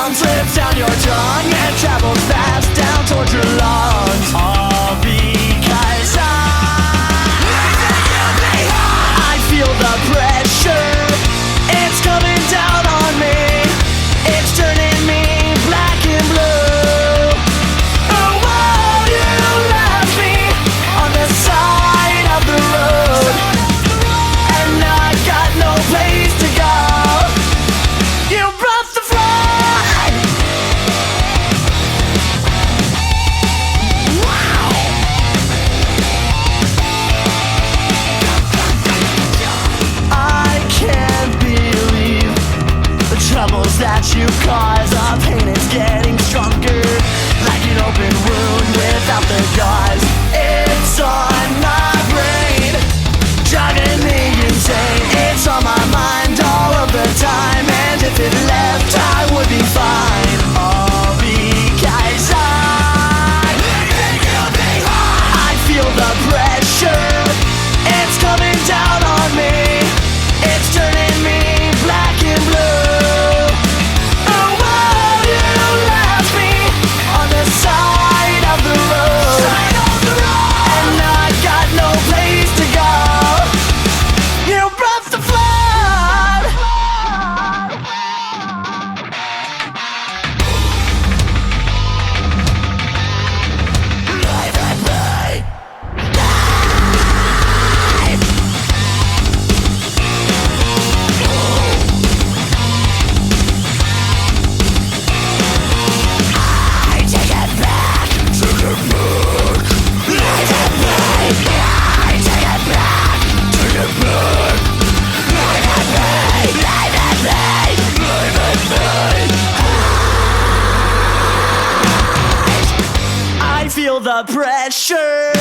song slips down your tongue and travels fast down towards your lungs. All because I feel the pressure. It's coming down on me. It's turning me black and blue. Oh, why you left me on the side of the road, and I got no place to go. You brought the flood. Wow. I can't believe the troubles that you cause. Our pain is getting stronger, like an open wound without the gauze. It's on my brain, driving me insane. It's on my mind all of the time, and if it left, I would be fine. All because I feel the pressure. It's coming down on me. It's turning me black and blue. Oh, why you left me on the side of the road, and I got no place to go. You brought the flood. Life at night. I take it back. Take it back. Life at night. I take it back. Take it back. Life at night. Life at night. Life at night. I feel the pressure.